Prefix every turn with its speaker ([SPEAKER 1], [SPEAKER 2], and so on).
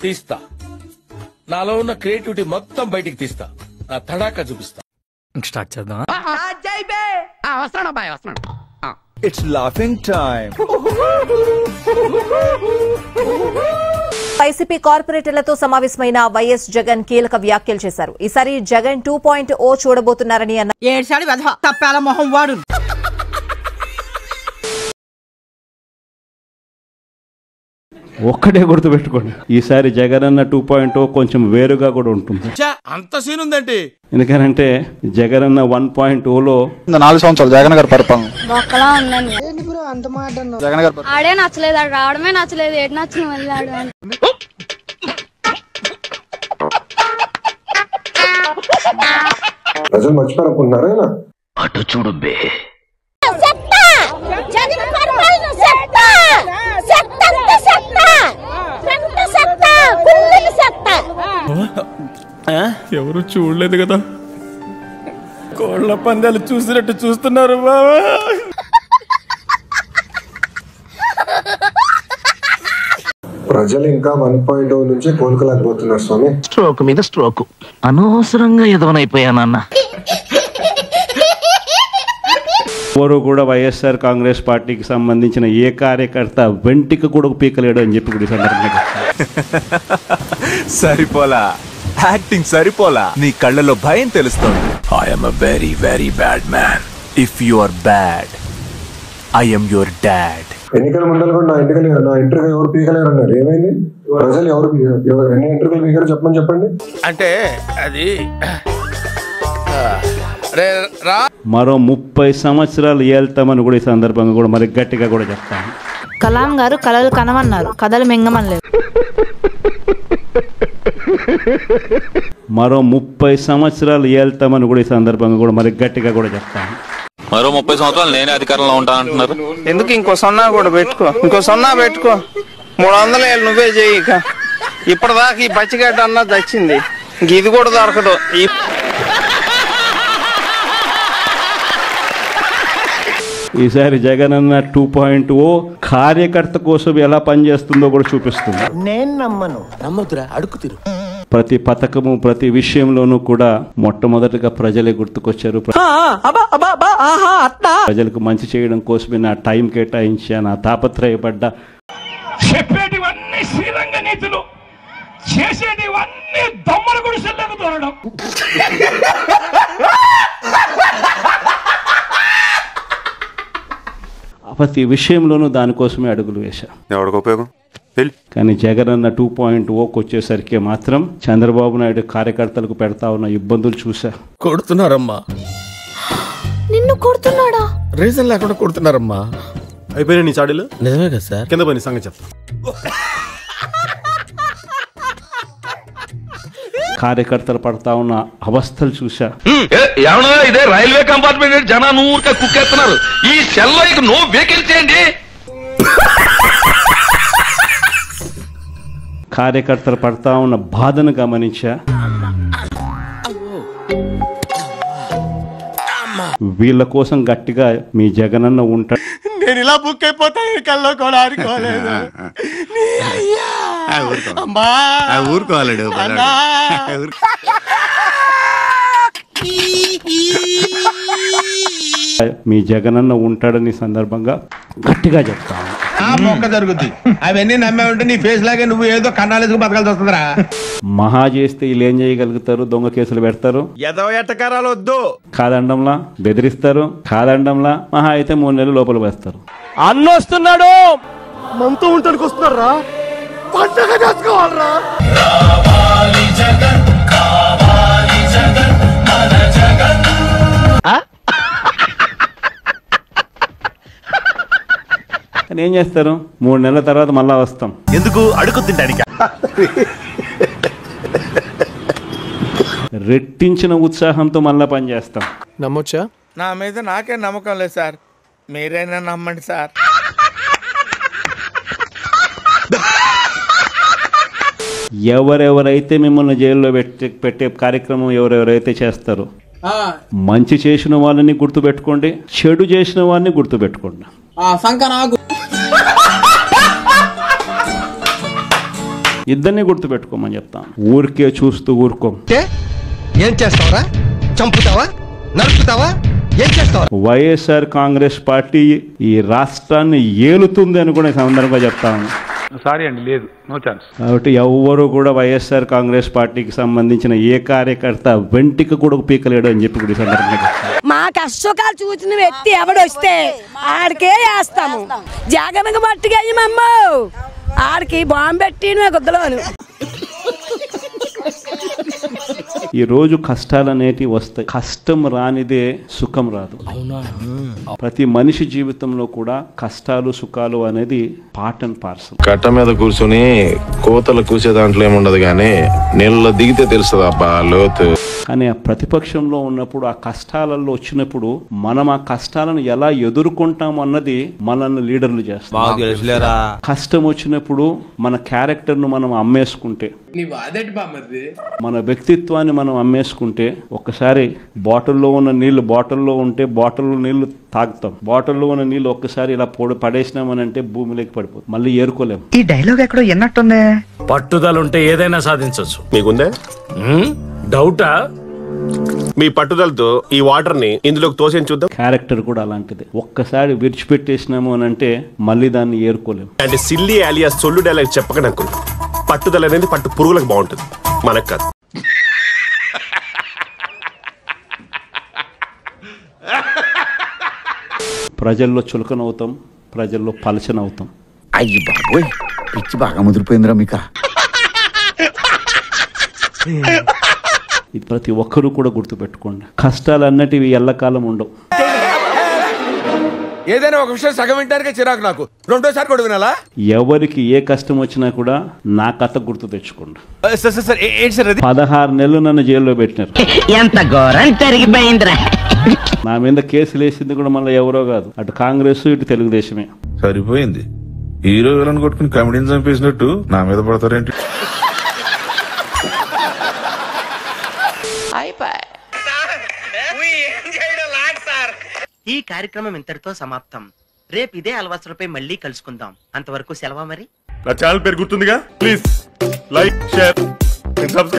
[SPEAKER 1] తీస్తా, నాలో ఉన్న క్రియేటివిటీ మొత్తం బయటికి తీస్తా, నా తడాకా చూపిస్తా.
[SPEAKER 2] స్టార్ట్ చేద్దాం.
[SPEAKER 3] It's laughing time.
[SPEAKER 4] వైసీపీ కార్పొరేటర్లతో సమావేశమైన వైఎస్ జగన్ కీలక వ్యాఖ్యలు చేశారు. ఈసారి జగన్ 2.0 చూడబోతున్నారని అన్నారు.
[SPEAKER 5] ఏడ్చాడు వెధవ తప్పాల మొహం వాడు.
[SPEAKER 6] ఒక్కటే గుర్తుపెట్టుకోండి, ఈసారి జగనన్న 2.0 కొంచెం వేరుగా కూడా ఉంటుంది.
[SPEAKER 1] అంత సీన్ ఉందండి.
[SPEAKER 6] ఎందుకనంటే జగనన్న 1.0లో
[SPEAKER 3] 4 సంవత్సరాలు జగన్ గారి పరిపాలన జగన్ గారు
[SPEAKER 7] ఆడే నచ్చలేదు, ఆడు రావడమే నచ్చలేదు, ఏడు నచ్చిన వెళ్ళాడు.
[SPEAKER 8] ప్రజలు మర్చిపోయారనుకుంటున్నారా?
[SPEAKER 1] అటు చూడు బే.
[SPEAKER 2] ఎవరు చూడలేదు కదా, కోళ్ల పందాలు చూసినట్టు చూస్తున్నారు బాబా.
[SPEAKER 8] ప్రజలు ఇంకా 1.0 నుంచి కోలుకోలేకపోతున్నారు స్వామి.
[SPEAKER 9] స్ట్రోక్ మీద స్ట్రోక్, అనవసరంగా ఎదవనైపోయానన్న.
[SPEAKER 6] ఎవరు కూడా వైఎస్ఆర్ కాంగ్రెస్ పార్టీకి సంబంధించిన ఏ కార్యకర్త వెంటికి కూడా పీకలేడు అని చెప్పి కూడా సందర్భంగా
[SPEAKER 3] సరిపోలా, యాక్టింగ్ సరిపోలా, నీ కళ్ళలో భయం తెలుస్తుంది.
[SPEAKER 1] I'm a very very bad man.
[SPEAKER 3] If you are bad, I am your dad.
[SPEAKER 8] ఎన్నికల మండలి కూడా నా ఇంటర్వ్యూ ఎవరు పీకలేరు అన్నారు. ఏమైంది? ప్రజలు ఎన్ని ఇంటర్వ్యూలు పీకారు చెప్పండి.
[SPEAKER 1] అంటే అది
[SPEAKER 6] మరో 30 సంవత్సరాలు ఏళ్తామని కూడా ఈ సందర్భంగా కూడా మరి గట్టిగా కూడా చెప్తాను.
[SPEAKER 7] కలాం గారు కలలు కనమన్నారు, కథలు మింగమనలేదు.
[SPEAKER 6] మరో 30 సంవత్సరాలు ఏళ్తామని కూడా ఈ సందర్భంగా కూడా మరి గట్టిగా కూడా చెప్తాను.
[SPEAKER 9] మరో 30 సంవత్సరాలు నేనే అధికారంలో ఉంటాను అంటున్నారు.
[SPEAKER 5] ఎందుకు ఇంకో సున్నా కూడా పెట్టుకో, ఇంకో సున్నా పెట్టుకో. 300 ఏళ్ళు నువ్వే చేయి. ఇక ఇప్పటిదాకా ఈ పచ్చిగడ్డ అన్నది వచ్చింది, ఇంక ఇది కూడా దొరకదు.
[SPEAKER 6] ఈసారి జగనన్న 2.0 కార్యకర్త కోసం ఎలా పనిచేస్తుందో కూడా చూపిస్తుంది.
[SPEAKER 5] నేను నమ్మదురా,
[SPEAKER 1] అడుగు తీరు.
[SPEAKER 6] ప్రతి పథకము ప్రతి విషయంలోనూ కూడా మొట్టమొదటిగా ప్రజలే గుర్తుకొచ్చారు. ప్రజలకు మంచి చేయడం కోసమే నా టైం కేటాయించా, నా తాపత్రయపడ్డా.
[SPEAKER 1] చెప్పేటివన్నీ శ్రీరంగ నీతులు, చేసేటివన్నీ దొమ్మల గుడిసెల్లోకి దూరడం.
[SPEAKER 6] ప్రతి విషయంలోనూ దానికోసమే అడుగులు వేశా.
[SPEAKER 3] ఎవరికి ఉపయోగం?
[SPEAKER 6] కానీ జగనన్న 2.0కి వచ్చేసరికి మాత్రం చంద్రబాబు నాయుడు కార్యకర్తలకు పెడతా ఉన్న ఇబ్బందులు చూసా.
[SPEAKER 1] కొడుతున్నారమ్మా.
[SPEAKER 7] నిన్ను కొడుతున్నాడా?
[SPEAKER 1] రీజన్ లేకుండా కొడుతున్నారమ్మా.
[SPEAKER 2] అయిపోయినా నీ చాడీలు?
[SPEAKER 1] నిజమే కదా సార్.
[SPEAKER 2] కింద పోయి సంగతి చెప్తా.
[SPEAKER 6] కార్యకర్తలు పడతా ఉన్న అవస్థలు చూసా.
[SPEAKER 9] ఇదే రైల్వే కంపార్ట్మెంట్ జనాన్ని ఊరికే కుక్కేస్తున్నారు. ఈ సెల్లో ఇక నో వేకెన్సీ అండి.
[SPEAKER 6] కార్యకర్తలు పడతా ఉన్న బాధను గమనించా. వీళ్ళ కోసం గట్టిగా మీ జగనన్న ఉంటాడు.
[SPEAKER 2] నేను ఇలా బుక్ అయిపోతా కల్లో కూడా ఆడుకోలేదు.
[SPEAKER 3] ఊరుకోవాలడు
[SPEAKER 6] మీ జగనన్న ఉంటాడని సందర్భంగా గట్టిగా చెప్తాను.
[SPEAKER 1] మొక్క జరుగుద్ది. అవన్నీ నమ్మే ఉంటే నీ ఫేస్ లాగే నువ్వు ఏదో కన్నాలేసుకు బతకాల్సి వస్తుందిరా.
[SPEAKER 6] మహా చేస్తే వీళ్ళు ఏం చేయగలుగుతారు? దొంగ కేసులు పెడతారు,
[SPEAKER 2] ఎదవ ఎట్టకారాలు వద్దు,
[SPEAKER 6] కాదండంలా బెదిరిస్తారు, కాదండంలా మహా అయితే 3 నెలలు లోపల వేస్తారు.
[SPEAKER 2] అన్నొస్తున్నాడు, మనతో ఉంటానికి వస్తున్నారా, పంటగా చేసుకోవాలరా.
[SPEAKER 6] కానీ ఏం చేస్తారు? 3 నెలల తర్వాత మళ్ళా వస్తాం.
[SPEAKER 3] ఎందుకు? అడుగు తింటానికి.
[SPEAKER 6] రెట్టించిన ఉత్సాహంతో మళ్ళా పనిచేస్తాం.
[SPEAKER 2] నమ్మొచ్చా?
[SPEAKER 1] నా మీద నాకే నమ్మకం లేదు సార్, మీరైనా నమ్మండి సార్.
[SPEAKER 6] ఎవరెవరైతే మిమ్మల్ని జైల్లో పెట్టే కార్యక్రమం ఎవరెవరైతే చేస్తారో, మంచి చేసిన వాళ్ళని గుర్తుపెట్టుకోండి, చెడు చేసిన వాడిని గుర్తుపెట్టుకోండి. ఇద్దరిని గుర్తుపెట్టుకోమని చెప్తాను. ఊరికే చూస్తూ ఊరుకోం.
[SPEAKER 2] ఏం చేస్తావరా? చంపుతావా? నరుకుతావా? ఏం చేస్తావా?
[SPEAKER 6] వైఎస్ఆర్ కాంగ్రెస్ పార్టీ ఈ రాష్ట్రాన్ని ఏలుతుంది అని కూడా ఈ సందర్భంగా చెప్తాను.
[SPEAKER 9] సారీ అండి, లేదు, నో ఛాన్స్.
[SPEAKER 6] కాబట్టి ఎవ్వరూ కూడా వైఎస్ఆర్ కాంగ్రెస్ పార్టీకి సంబంధించిన ఏ కార్యకర్త వెంటికి కూడా పీకలేడు అని చెప్పి కూడా ఈ సందర్భంగా
[SPEAKER 10] మా కష్టకాలు చూసిన వ్యక్తి ఎవడొస్తే ఆడికే వేస్తాము. జగన్కి మట్టిగా అయ్యమమ్మ ఆడికి బాంబు పెట్టి గుద్దలోను.
[SPEAKER 6] ఈ రోజు కష్టాలు అనేటివి వస్తాయి. కష్టం రానిదే సుఖం రాదు. ప్రతి మనిషి జీవితంలో కూడా కష్టాలు సుఖాలు అనేది పార్ట్ అండ్ పార్సల్.
[SPEAKER 11] కట్ట మీద కూర్చొని కోతలు కూసే దాంట్లో ఏముండదు కానీ నీళ్ళలో దిగితే తెలుస్తుంది అబ్బా లోతు.
[SPEAKER 6] కానీ ఆ ప్రతిపక్షంలో ఉన్నప్పుడు ఆ కష్టాలలో వచ్చినప్పుడు మనం ఆ కష్టాలను ఎలా ఎదుర్కొంటాం అన్నది మనల్ని లీడర్లు చేస్తాం. కష్టం వచ్చినప్పుడు మన క్యారెక్టర్ ను మనం అమ్మేసుకుంటే, మన వ్యక్తిత్వాన్ని మనం అమ్మేసుకుంటే, ఒక్కసారి బాటిల్లో ఉన్న నీళ్లు బాటిల్లో ఉంటే బాటిల్లో నీళ్లు తాగుతాం. బాటిల్లో ఉన్న నీళ్లు ఒక్కసారి ఇలా పడేసినామనంటే భూమిలోకి పడిపోతుంది, మళ్ళీ ఏరుకోలేం.
[SPEAKER 12] ఈ డైలాగ్ ఎక్కడో ఎన్నట్టుంది.
[SPEAKER 1] పట్టుదల ఉంటే ఏదైనా సాధించవచ్చు.
[SPEAKER 11] మీకుందే
[SPEAKER 1] డౌటా?
[SPEAKER 11] మీ పట్టుదలతో ఈ వాటర్ ని ఇందులోకి తోసేని చూద్దాం.
[SPEAKER 6] క్యారెక్టర్ కూడా అలాంటిది. ఒక్కసారి విడిచిపెట్టేసినాము అని అంటే మళ్ళీ దాన్ని ఏరుకోలేము.
[SPEAKER 11] అంటే సిల్లీ ఆలియా సొల్లు డైలాగ్ చెప్పకండి అనుకున్నా. పట్టుదల అనేది పట్టు పురుగులకు బాగుంటుంది, మనకు కాదు.
[SPEAKER 6] ప్రజల్లో చులకనవుతాం, ప్రజల్లో పలచనవుతాం.
[SPEAKER 12] అయ్యి బాబోయ్, పిచ్చి బాగా ముదిరిపోయిందిరా మీకా.
[SPEAKER 6] ఇది ప్రతి ఒక్కరూ కూడా గుర్తుపెట్టుకోండి. కష్టాలు అన్నటివి ఎల్లకాలం ఉండవు.
[SPEAKER 1] ఏదైనా ఒక విషయం సగం వింటానికే చిరాకు నాకు. రెండోసారి కూడా వినాలా?
[SPEAKER 6] ఎవరికి ఏ కష్టం వచ్చినా కూడా నా కథ గుర్తు తెచ్చుకోండి. 16 నెలలు నన్ను జైల్లో పెట్టినారు.
[SPEAKER 12] ఎంత ఘోరం జరిగిపోయిందిరా.
[SPEAKER 6] నా మీద కేసులు వేసింది కూడా మళ్ళీ ఎవరో కాదు, అటు కాంగ్రెస్ ఇటు తెలుగుదేశమే.
[SPEAKER 11] సరిపోయింది. హీరో విలన్ కొట్టుకుని కమెడీని చంపేసినట్టు నా మీద పడతారేంటి?
[SPEAKER 12] ఈ కార్యక్రమం ఇంతటితో సమాప్తం. రేపు ఇదే అలవాసులపై మళ్ళీ కలుసుకుందాం. అంతవరకు సెలవు మరి.
[SPEAKER 11] నా ఛానల్ పేరు గుర్తుందిగా, ప్లీజ్ లైక్, షేర్, సబ్స్క్రైబ్.